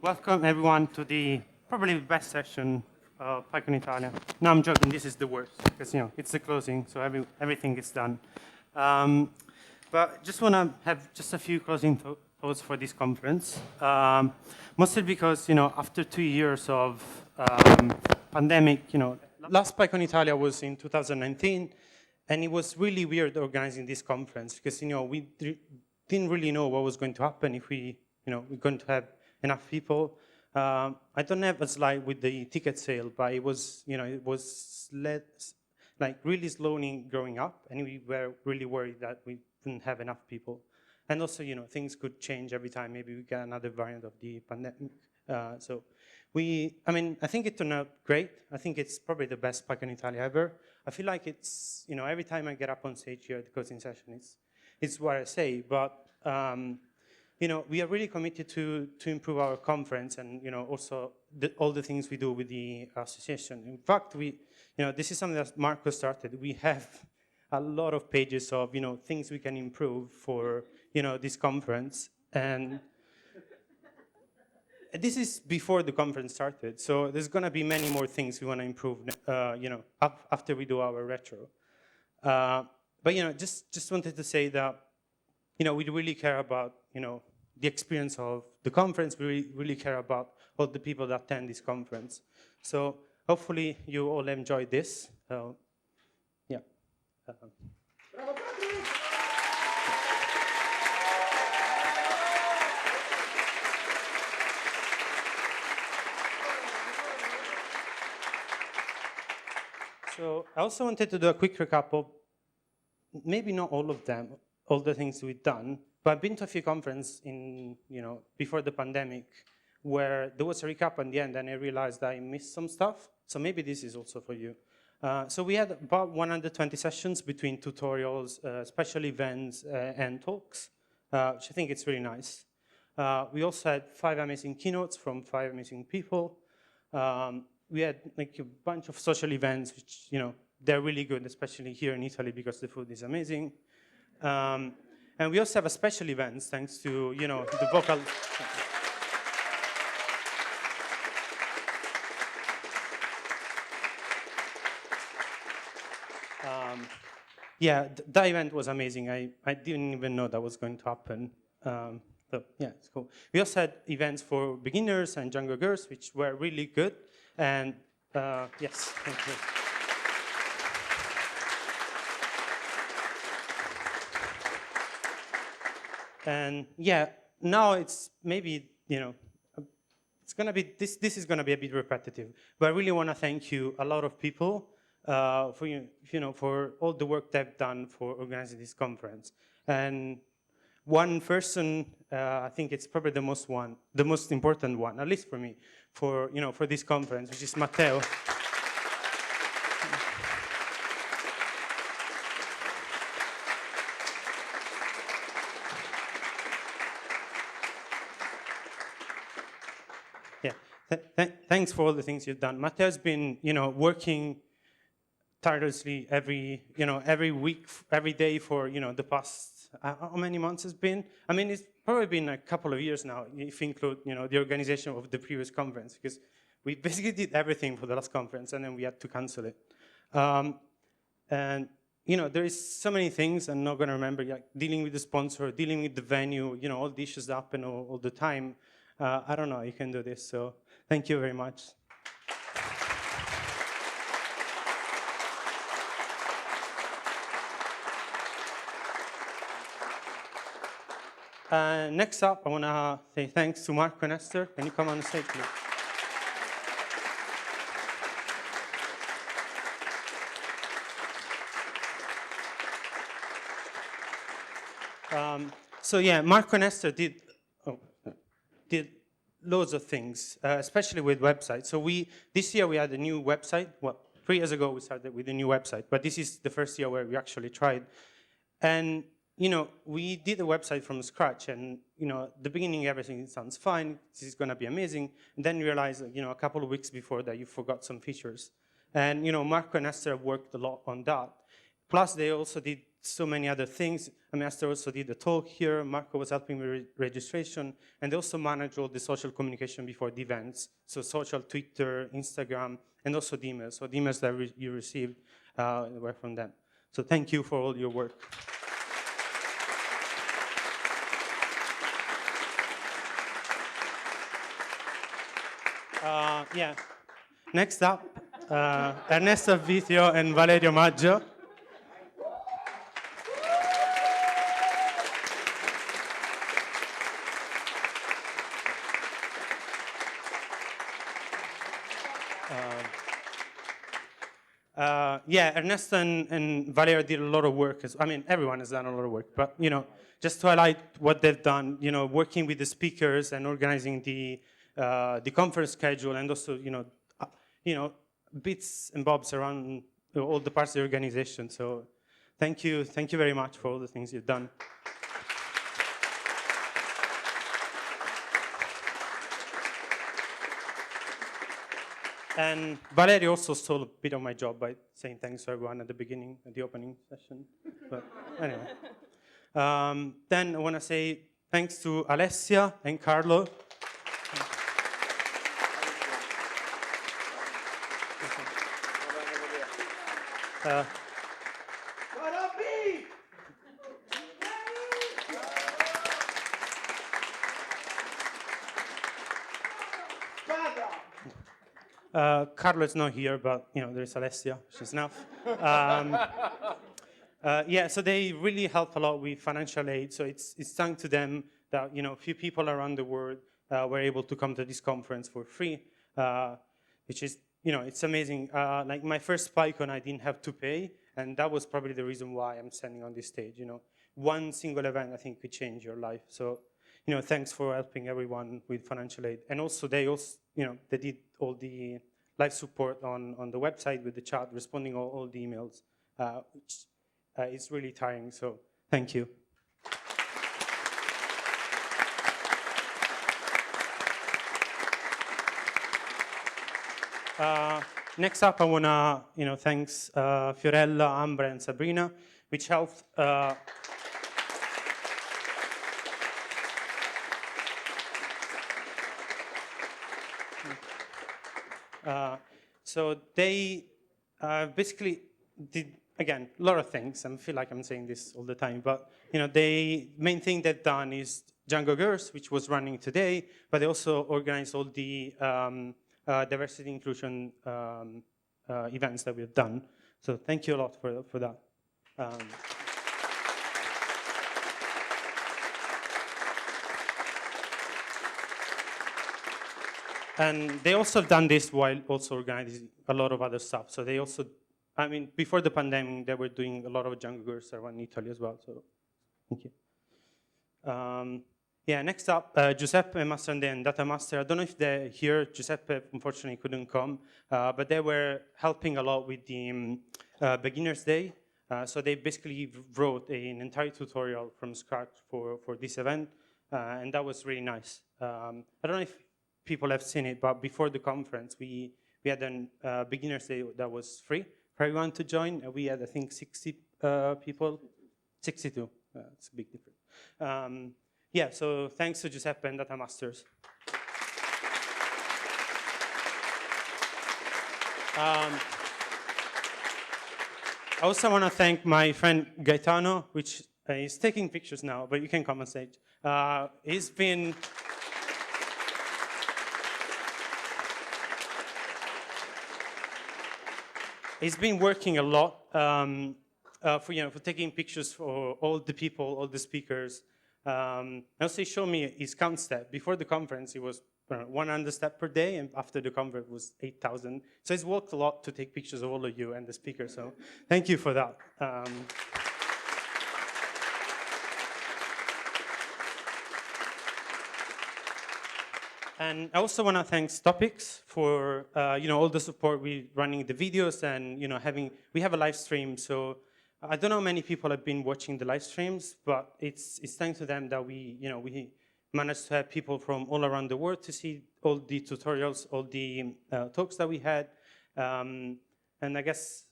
Welcome everyone to the probably best session of PyCon Italia. No, I'm joking. This is the worst because it's the closing, so everything is done. But just want to have just a few closing thoughts for this conference. Mostly because after 2 years of pandemic, last PyCon Italia was in 2019, and it was really weird organizing this conference because we didn't really know what was going to happen if we're going to have enough people. I don't have a slide with the ticket sale, but it was really slowly growing up, and we were really worried that we wouldn't have enough people. And also, things could change every time. Maybe we get another variant of the pandemic. I think it turned out great. I think it's probably the best PyCon Italia ever. I feel like it's, every time I get up on stage here at the closing session, it's what I say, but we are really committed to improve our conference and, also all the things we do with the association. In fact, this is something that Marco started. We have a lot of pages of, things we can improve for, this conference. And this is before the conference started. So there's going to be many more things we want to improve, after we do our retro. But, just wanted to say that, we really care about, the experience of the conference. We really care about all the people that attend this conference. So hopefully you all enjoyed this. Yeah. So I also wanted to do a quick recap of maybe not all of them, all the things we've done, but I've been to a few conferences before the pandemic where there was a recap at the end and I realized I missed some stuff. So maybe this is also for you. So we had about 120 sessions between tutorials, special events, and talks, which I think it's really nice. We also had 5 amazing keynotes from 5 amazing people. We had a bunch of social events, which, they're really good, especially here in Italy because the food is amazing. And we also have a special events thanks to, the vocal. Yeah, that event was amazing. I didn't even know that was going to happen. So yeah, it's cool. We also had events for beginners and younger girls, which were really good. And yes, thank you. And yeah, now it's maybe, it's going to be, this is going to be a bit repetitive, but I really want to thank you, a lot of people, for all the work they've done for organizing this conference. And one person, I think it's probably the most important one, at least for me, for this conference, which is Matteo. Thanks for all the things you've done. Matteo's been, working tirelessly every week, every day for, the past, how many months it's been? I mean, it's probably been a couple of years now, if you include, the organization of the previous conference, because we basically did everything for the last conference, and then we had to cancel it. And, there is so many things I'm not going to remember, like dealing with the sponsor, dealing with the venue, all the issues that happen all the time. I don't know, you can do this, so thank you very much. Next up, I want to say thanks to Marco and Esther. Can you come on the stage, please? So yeah, Marco and Esther did loads of things, especially with websites. So this year we had a new website. Well, 3 years ago we started with a new website, but this is the first year where we actually tried. And we did a website from scratch, and at the beginning everything sounds fine. This is going to be amazing. And then you realize, a couple of weeks before that you forgot some features. And Marco and Esther worked a lot on that. Plus, they also did so many other things. Esther also did a talk here. Marco was helping with registration, and they also manage all the social communication before the events. So social, Twitter, Instagram, and also the emails. So the emails that you received were from them. So thank you for all your work. Yeah. Next up, Ernesto Vitio and Valerio Maggio. Yeah, Ernesto and Valerio did a lot of work. Everyone has done a lot of work, but just to highlight what they've done, working with the speakers and organizing the conference schedule, and also bits and bobs around all the parts of the organization. So thank you very much for all the things you've done. And Valerio also stole a bit of my job by saying thanks to everyone at the beginning, at the opening session. But anyway. Then I want to say thanks to Alessia and Carlo. Carlo is not here, but there's Alessia, she's enough. Yeah, so they really help a lot with financial aid. So it's thanks to them that a few people around the world were able to come to this conference for free, which is it's amazing. Like my first PyCon, I didn't have to pay, and that was probably the reason why I'm standing on this stage. One single event, I think, could change your life. So thanks for helping everyone with financial aid, and also they did all the live support on the website with the chat, responding all the emails, which is really tiring. So thank you. Next up, I wanna thanks Fiorella, Ambra, and Sabrina, which helped. So they basically did, again, a lot of things. I feel like I'm saying this all the time, but the main thing they've done is Django Girls, which was running today, but they also organized all the diversity inclusion events that we've done. So thank you a lot for that. And they also have done this while also organizing a lot of other stuff. So they also, before the pandemic, they were doing a lot of Django Girls around Italy as well. So thank you. Yeah, next up, Giuseppe, Master and Data Master. I don't know if they're here. Giuseppe, unfortunately, couldn't come. But they were helping a lot with the Beginner's Day. So they basically wrote an entire tutorial from scratch for this event. And that was really nice. I don't know if people have seen it, but before the conference, we had a Beginner's Day that was free for everyone to join. We had, I think, 60 people. 62. It's a big difference. Yeah, so thanks to Giuseppe and Data Masters. I also want to thank my friend Gaetano, which is taking pictures now, but you can come on stage. He's been working a lot for taking pictures for all the people, all the speakers. Also, he showed me his count step. Before the conference, it was 100 steps per day, and after the conference, it was 8,000. So he's worked a lot to take pictures of all of you and the speakers. So thank you for that. And I also want to thank Topics for all the support with running the videos and we have a live stream. So I don't know how many people have been watching the live streams, but it's thanks to them that we managed to have people from all around the world to see all the tutorials, all the talks that we had. And I guess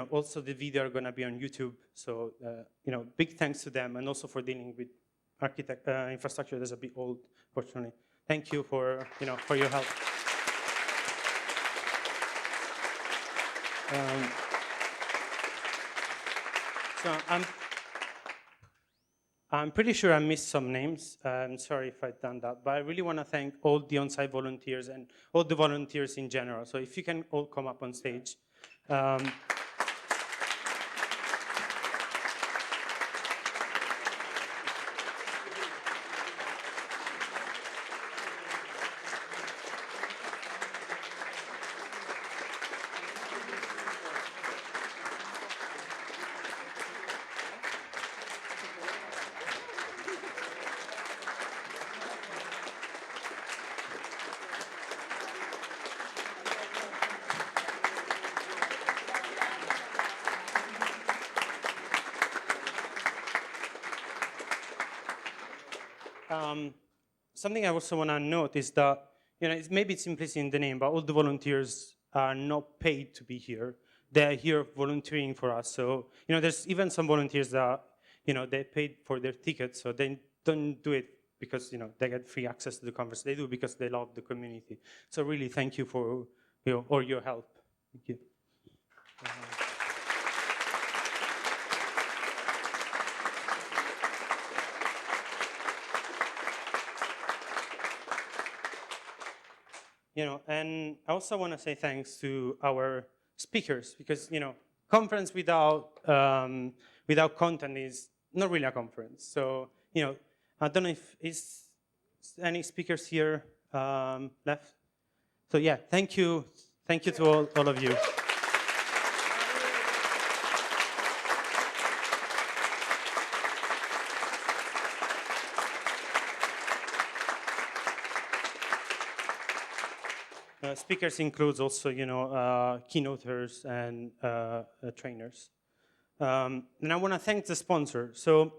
also the video are going to be on YouTube. So, big thanks to them, and also for dealing with infrastructure that's a bit old, fortunately. Thank you for, for your help. So I'm pretty sure I missed some names. I'm sorry if I've done that, but I really want to thank all the on-site volunteers and all the volunteers in general. So if you can all come up on stage. Something I also want to note is that, maybe it's implicit in the name, but all the volunteers are not paid to be here. They're here volunteering for us. So, there's even some volunteers that, they paid for their tickets, so they don't do it because, they get free access to the conference. They do it because they love the community. So really, thank you for, all your help. Thank you. And I also want to say thanks to our speakers because, conference without content is not really a conference. So, I don't know if is any speakers here left. So yeah, thank you to all of you. Speakers includes also, keynoters and trainers. And I want to thank the sponsor. So,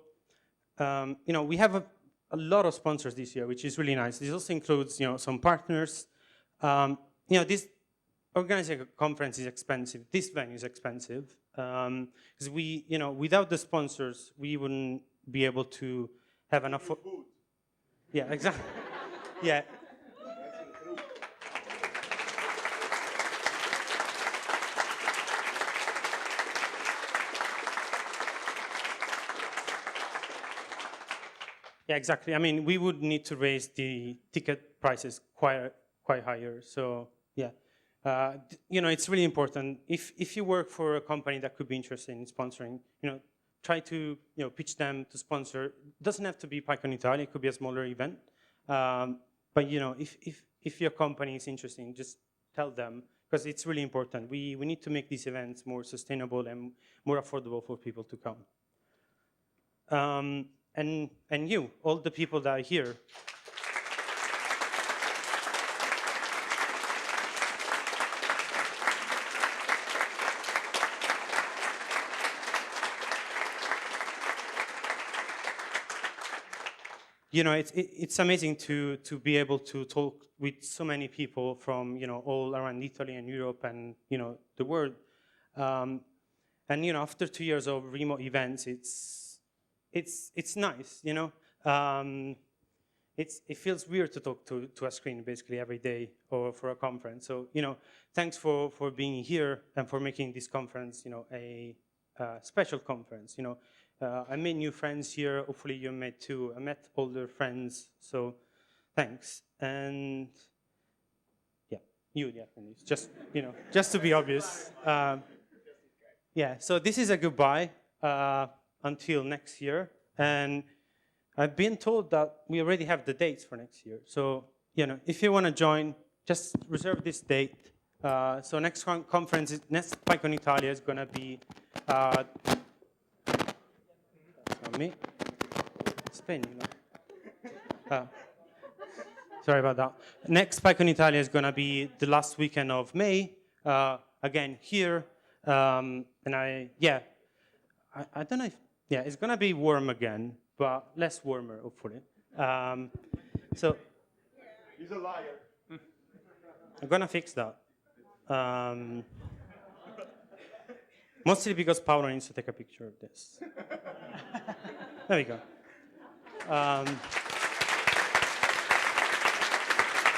we have a lot of sponsors this year, which is really nice. This also includes, some partners. This organizing a conference is expensive. This venue is expensive because we, without the sponsors, we wouldn't be able to have enough. Yeah, exactly. Yeah. Yeah, exactly. I mean, we would need to raise the ticket prices quite higher. So yeah, it's really important. If you work for a company that could be interested in sponsoring, try to pitch them to sponsor. It doesn't have to be PyCon Italia. It could be a smaller event. But if your company is interested, just tell them because it's really important. We need to make these events more sustainable and more affordable for people to come. And you, all the people that are here. It's amazing to be able to talk with so many people from all around Italy and Europe and the world. And after 2 years of remote events, it's nice, it feels weird to talk to a screen basically every day or for a conference. So, thanks for being here and for making this conference, a special conference. I made new friends here. Hopefully you met too. I met older friends. So thanks. And yeah, you definitely. Just, just to be obvious. Yeah, so this is a goodbye. Until next year. And I've been told that we already have the dates for next year. So, if you want to join, just reserve this date. So next conference, next PyCon Italia is going to be, that's not me, Spain, sorry about that. Next PyCon Italia is going to be the last weekend of May, again, here. And I don't know if, yeah, it's going to be warm again, but less warmer, hopefully. So he's a liar. I'm going to fix that. Mostly because Paolo needs to take a picture of this. There we go.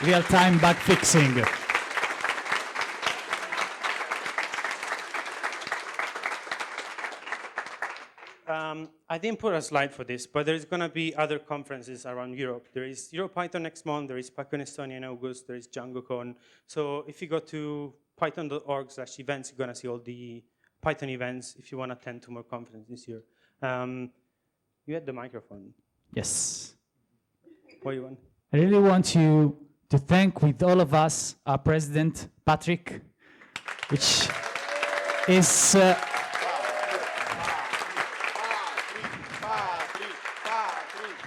Real-time bug fixing. I didn't put a slide for this, but there's going to be other conferences around Europe. There is EuroPython next month, there is PyCon Estonia in August, there is DjangoCon. So if you go to python.org/events, you're going to see all the Python events if you want to attend to more conferences this year. You had the microphone. Yes. What do you want? I really want you to thank with all of us our president, Patrick, which is...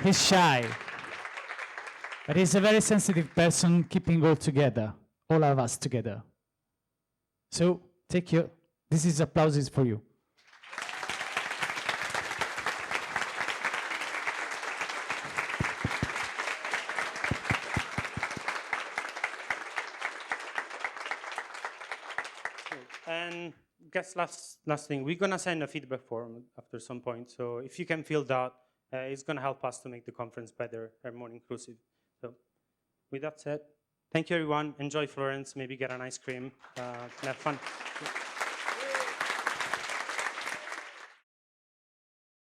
he's shy, but he's a very sensitive person, keeping all together, all of us together. So take your, this is applauses for you. And guess last thing, we're going to send a feedback form after some point. So if you can fill that, it's going to help us to make the conference better and more inclusive. So with that said, thank you, everyone. Enjoy Florence. Maybe get an ice cream and have fun.